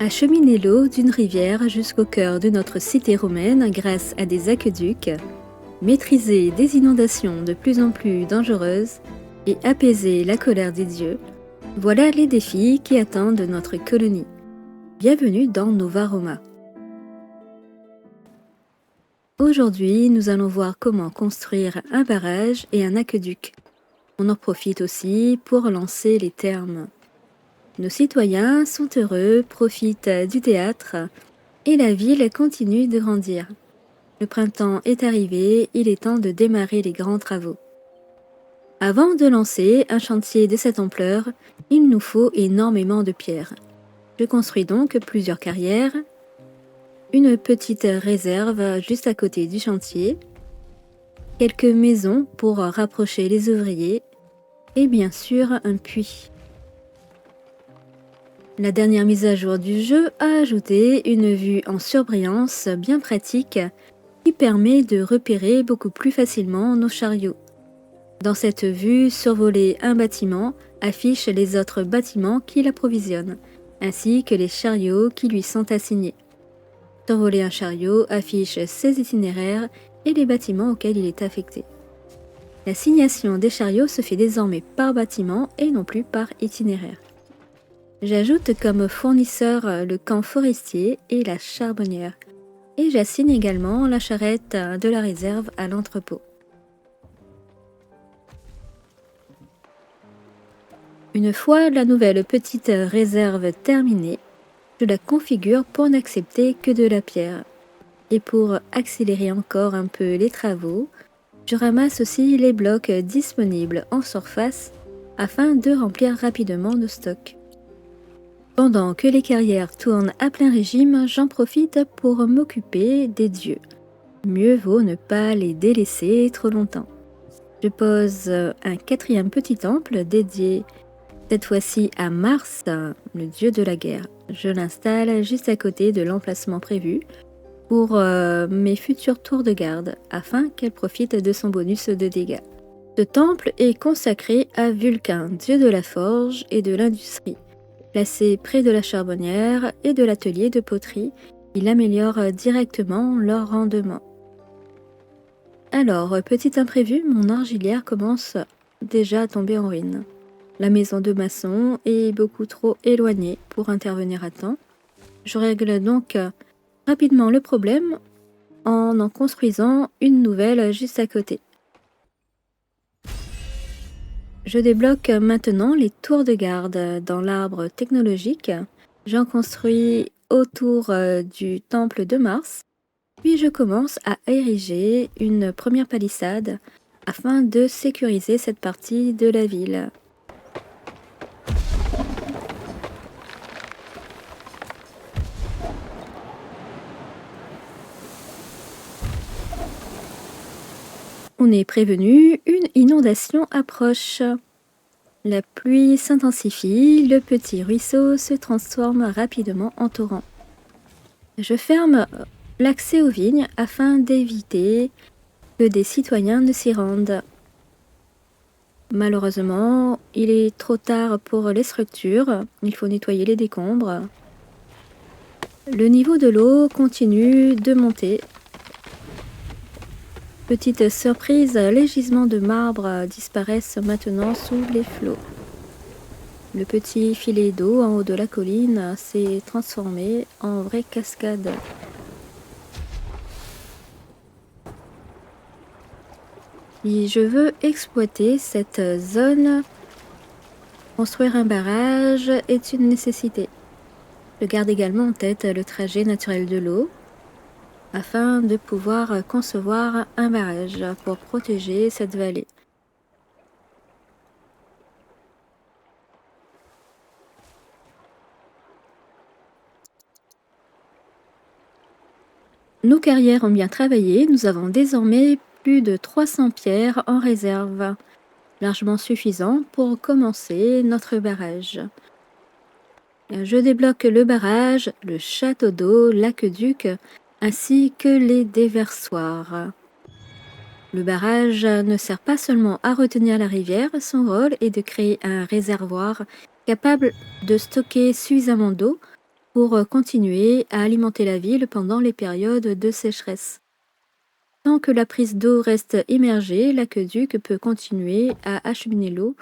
Acheminer l'eau d'une rivière jusqu'au cœur de notre cité romaine grâce à des aqueducs, maîtriser des inondations de plus en plus dangereuses et apaiser la colère des dieux, voilà les défis qui attendent notre colonie. Bienvenue dans Nova Roma. Aujourd'hui, nous allons voir comment construire un barrage et un aqueduc. On en profite aussi pour lancer les termes. Nos citoyens sont heureux, profitent du théâtre et la ville continue de grandir. Le printemps est arrivé, il est temps de démarrer les grands travaux. Avant de lancer un chantier de cette ampleur, il nous faut énormément de pierres. Je construis donc plusieurs carrières, une petite réserve juste à côté du chantier, quelques maisons pour rapprocher les ouvriers et bien sûr un puits. La dernière mise à jour du jeu a ajouté une vue en surbrillance bien pratique qui permet de repérer beaucoup plus facilement nos chariots. Dans cette vue, survoler un bâtiment affiche les autres bâtiments qui l'approvisionnent, ainsi que les chariots qui lui sont assignés. Survoler un chariot affiche ses itinéraires et les bâtiments auxquels il est affecté. L'assignation des chariots se fait désormais par bâtiment et non plus par itinéraire. J'ajoute comme fournisseur le camp forestier et la charbonnière. Et j'assigne également la charrette de la réserve à l'entrepôt. Une fois la nouvelle petite réserve terminée, je la configure pour n'accepter que de la pierre. Et pour accélérer encore un peu les travaux, je ramasse aussi les blocs disponibles en surface afin de remplir rapidement nos stocks. Pendant que les carrières tournent à plein régime, j'en profite pour m'occuper des dieux. Mieux vaut ne pas les délaisser trop longtemps. Je pose un quatrième petit temple dédié cette fois-ci à Mars, le dieu de la guerre. Je l'installe juste à côté de l'emplacement prévu pour mes futurs tours de garde afin qu'elle profite de son bonus de dégâts. Ce temple est consacré à Vulcain, dieu de la forge et de l'industrie. Placé près de la charbonnière et de l'atelier de poterie, il améliore directement leur rendement. Alors, petit imprévu, mon argilière commence déjà à tomber en ruine. La maison de maçon est beaucoup trop éloignée pour intervenir à temps. Je règle donc rapidement le problème en construisant une nouvelle juste à côté. Je débloque maintenant les tours de garde dans l'arbre technologique. J'en construis autour du temple de Mars. Puis je commence à ériger une première palissade afin de sécuriser cette partie de la ville. On est prévenu, une inondation approche. La pluie s'intensifie, le petit ruisseau se transforme rapidement en torrent. Je ferme l'accès aux vignes afin d'éviter que des citoyens ne s'y rendent. Malheureusement, il est trop tard pour les structures, il faut nettoyer les décombres. Le niveau de l'eau continue de monter. Petite surprise, les gisements de marbre disparaissent maintenant sous les flots. Le petit filet d'eau en haut de la colline s'est transformé en vraie cascade. Si je veux exploiter cette zone, construire un barrage est une nécessité. Je garde également en tête le trajet naturel de l'eau afin de pouvoir concevoir un barrage pour protéger cette vallée. Nos carrières ont bien travaillé, nous avons désormais plus de 300 pierres en réserve, largement suffisant pour commencer notre barrage. Je débloque le barrage, le château d'eau, l'aqueduc, ainsi que les déversoirs. Le barrage ne sert pas seulement à retenir la rivière, son rôle est de créer un réservoir capable de stocker suffisamment d'eau pour continuer à alimenter la ville pendant les périodes de sécheresse. Tant que la prise d'eau reste immergée, l'aqueduc peut continuer à acheminer l'eau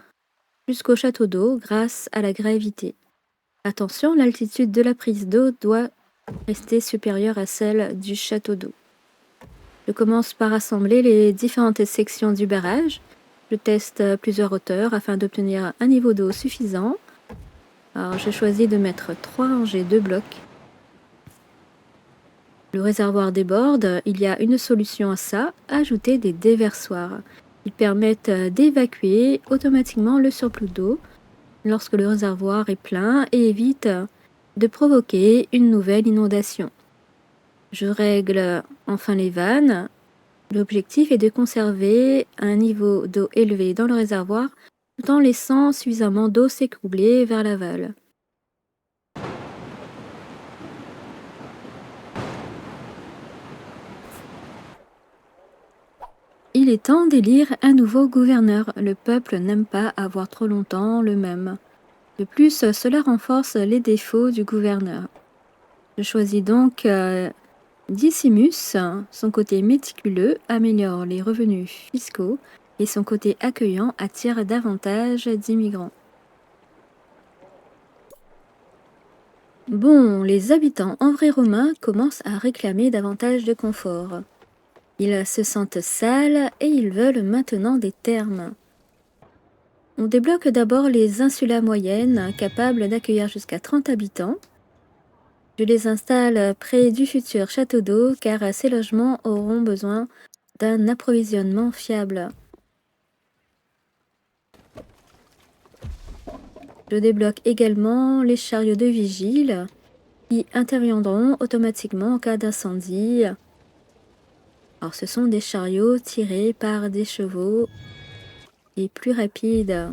jusqu'au château d'eau grâce à la gravité. Attention, l'altitude de la prise d'eau doit rester supérieure à celle du château d'eau. Je commence par assembler les différentes sections du barrage. Je teste plusieurs hauteurs afin d'obtenir un niveau d'eau suffisant. Alors, j'ai choisi de mettre 3 rangées de blocs. Le réservoir déborde, il y a une solution à ça, ajouter des déversoirs. Ils permettent d'évacuer automatiquement le surplus d'eau lorsque le réservoir est plein et évite de provoquer une nouvelle inondation. Je règle enfin les vannes. L'objectif est de conserver un niveau d'eau élevé dans le réservoir tout en laissant suffisamment d'eau s'écouler vers l'aval. Il est temps d'élire un nouveau gouverneur. Le peuple n'aime pas avoir trop longtemps le même. De plus, cela renforce les défauts du gouverneur. Je choisis donc Decimus. Son côté méticuleux améliore les revenus fiscaux et son côté accueillant attire davantage d'immigrants. Bon, les habitants en vrai romains commencent à réclamer davantage de confort. Ils se sentent sales et ils veulent maintenant des thermes. On débloque d'abord les insulas moyennes, capables d'accueillir jusqu'à 30 habitants. Je les installe près du futur château d'eau car ces logements auront besoin d'un approvisionnement fiable. Je débloque également les chariots de vigile qui interviendront automatiquement en cas d'incendie. Alors ce sont des chariots tirés par des chevaux et plus rapides.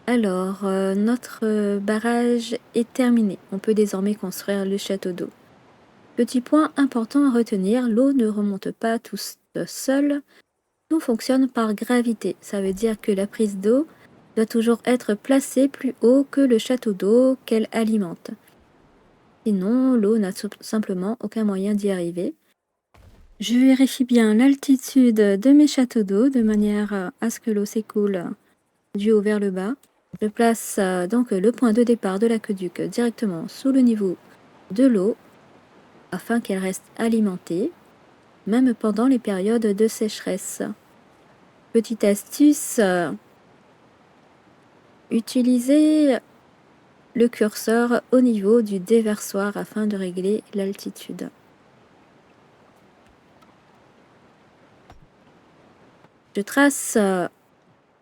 Alors, notre barrage est terminé. On peut désormais construire le château d'eau. Petit point important à retenir, l'eau ne remonte pas tout seule. Tout fonctionne par gravité. Ça veut dire que la prise d'eau doit toujours être placée plus haut que le château d'eau qu'elle alimente. Sinon, l'eau n'a simplement aucun moyen d'y arriver. Je vérifie bien l'altitude de mes châteaux d'eau de manière à ce que l'eau s'écoule du haut vers le bas. Je place donc le point de départ de l'aqueduc directement sous le niveau de l'eau afin qu'elle reste alimentée, même pendant les périodes de sécheresse. Petite astuce, utilisez le curseur au niveau du déversoir afin de régler l'altitude. Je trace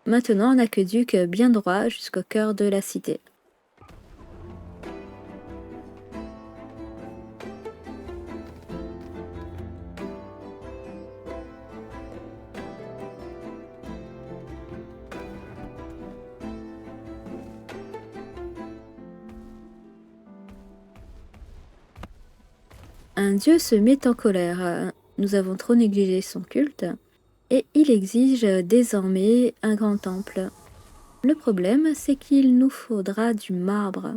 maintenant un aqueduc bien droit jusqu'au cœur de la cité. Un dieu se met en colère. Nous avons trop négligé son culte et il exige désormais un grand temple. Le problème, c'est qu'il nous faudra du marbre,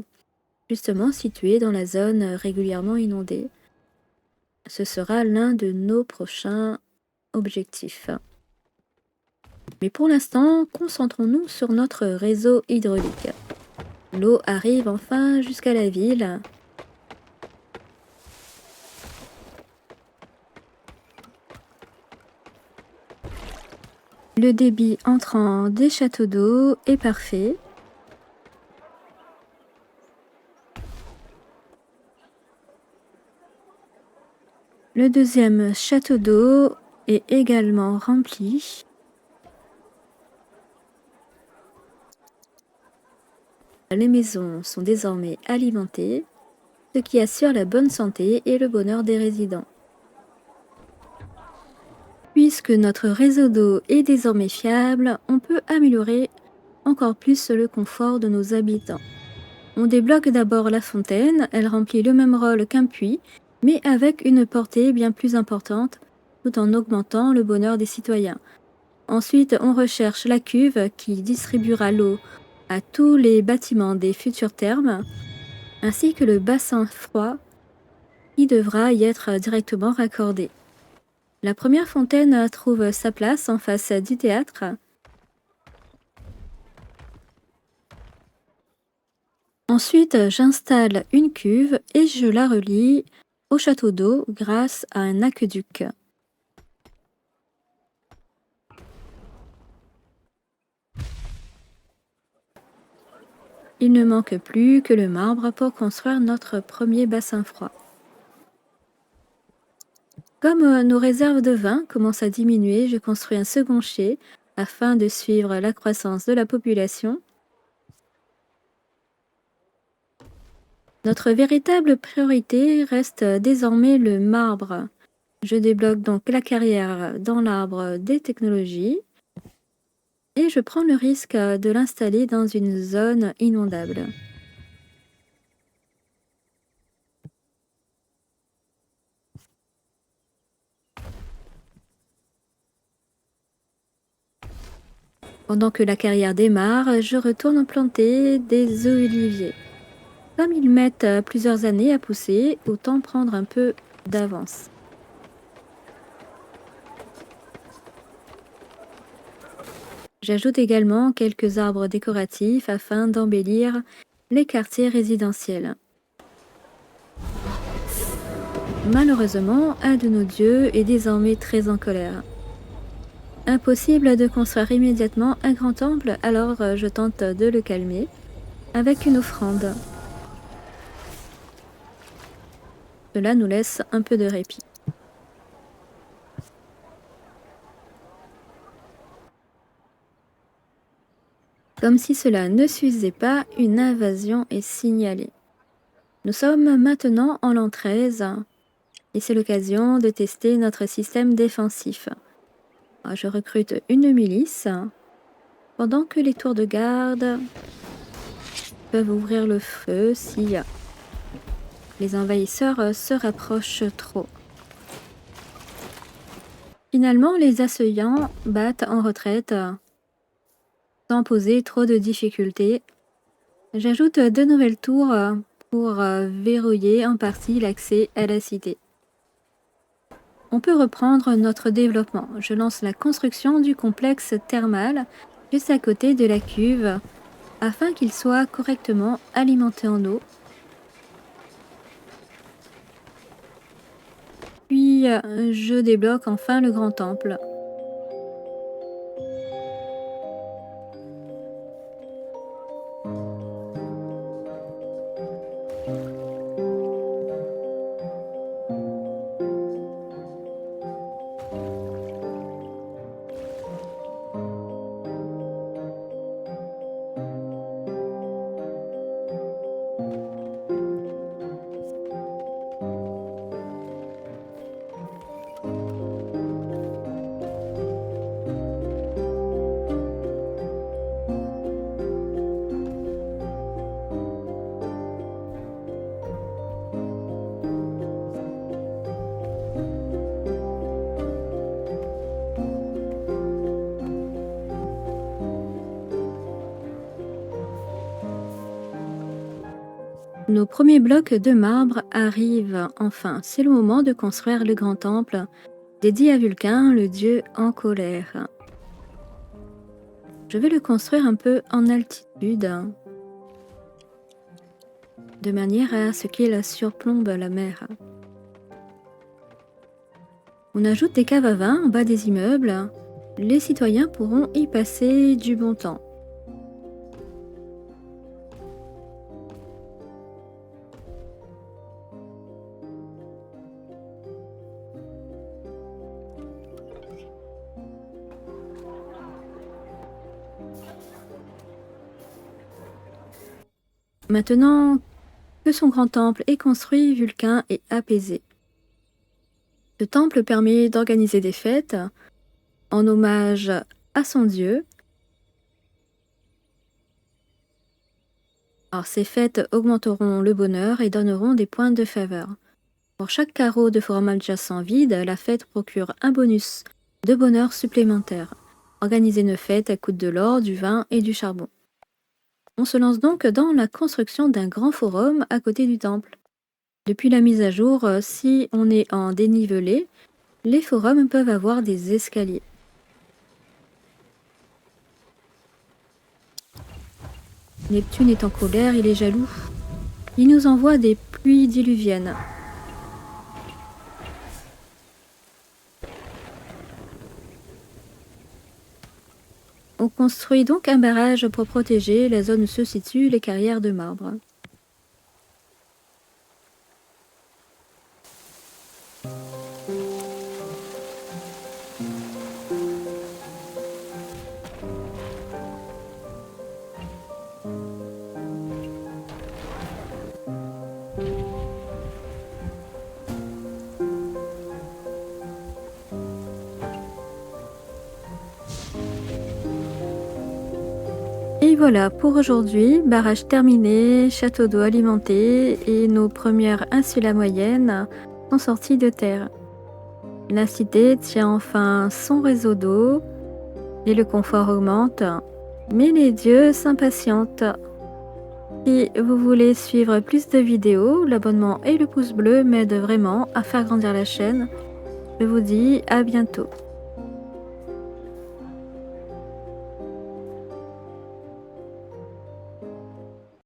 justement situé dans la zone régulièrement inondée. Ce sera l'un de nos prochains objectifs. Mais pour l'instant, concentrons-nous sur notre réseau hydraulique. L'eau arrive enfin jusqu'à la ville. Le débit entrant des châteaux d'eau est parfait. Le deuxième château d'eau est également rempli. Les maisons sont désormais alimentées, ce qui assure la bonne santé et le bonheur des résidents. Puisque notre réseau d'eau est désormais fiable, on peut améliorer encore plus le confort de nos habitants. On débloque d'abord la fontaine, elle remplit le même rôle qu'un puits, mais avec une portée bien plus importante, tout en augmentant le bonheur des citoyens. Ensuite, on recherche la cuve qui distribuera l'eau à tous les bâtiments des futures thermes, ainsi que le bassin froid qui devra y être directement raccordé. La première fontaine trouve sa place en face du théâtre. Ensuite, j'installe une cuve et je la relie au château d'eau grâce à un aqueduc. Il ne manque plus que le marbre pour construire notre premier bassin froid. Comme nos réserves de vin commencent à diminuer, je construis un second chai afin de suivre la croissance de la population. Notre véritable priorité reste désormais le marbre. Je débloque donc la carrière dans l'arbre des technologies et je prends le risque de l'installer dans une zone inondable. Pendant que la carrière démarre, je retourne planter des oliviers. Comme ils mettent plusieurs années à pousser, autant prendre un peu d'avance. J'ajoute également quelques arbres décoratifs afin d'embellir les quartiers résidentiels. Malheureusement, un de nos dieux est désormais très en colère. Impossible de construire immédiatement un grand temple, alors je tente de le calmer avec une offrande. Cela nous laisse un peu de répit. Comme si cela ne suffisait pas, une invasion est signalée. Nous sommes maintenant en l'an 13 et c'est l'occasion de tester notre système défensif. Je recrute une milice pendant que les tours de garde peuvent ouvrir le feu si les envahisseurs se rapprochent trop. Finalement, les assaillants battent en retraite sans poser trop de difficultés. J'ajoute de nouvelles tours pour verrouiller en partie l'accès à la cité. On peut reprendre notre développement. Je lance la construction du complexe thermal juste à côté de la cuve afin qu'il soit correctement alimenté en eau. Puis je débloque enfin le grand temple. Nos premiers blocs de marbre arrivent enfin. C'est le moment de construire le grand temple dédié à Vulcain, le dieu en colère. Je vais le construire un peu en altitude, de manière à ce qu'il surplombe la mer. On ajoute des caves à vin en bas des immeubles. Les citoyens pourront y passer du bon temps. Maintenant que son grand temple est construit, Vulcain est apaisé. Ce temple permet d'organiser des fêtes en hommage à son dieu. Alors, ces fêtes augmenteront le bonheur et donneront des points de faveur. Pour chaque carreau de forum adjacent vide, la fête procure un bonus de bonheur supplémentaire. Organiser une fête coûte de l'or, du vin et du charbon. On se lance donc dans la construction d'un grand forum à côté du temple. Depuis la mise à jour, si on est en dénivelé, les forums peuvent avoir des escaliers. Neptune est en colère, il est jaloux. Il nous envoie des pluies diluviennes. On construit donc un barrage pour protéger la zone où se situent les carrières de marbre. Et voilà pour aujourd'hui, barrage terminé, château d'eau alimenté et nos premières insulas moyennes sont sorties de terre. La cité tient enfin son réseau d'eau et le confort augmente, mais les dieux s'impatientent. Si vous voulez suivre plus de vidéos, l'abonnement et le pouce bleu m'aident vraiment à faire grandir la chaîne. Je vous dis à bientôt.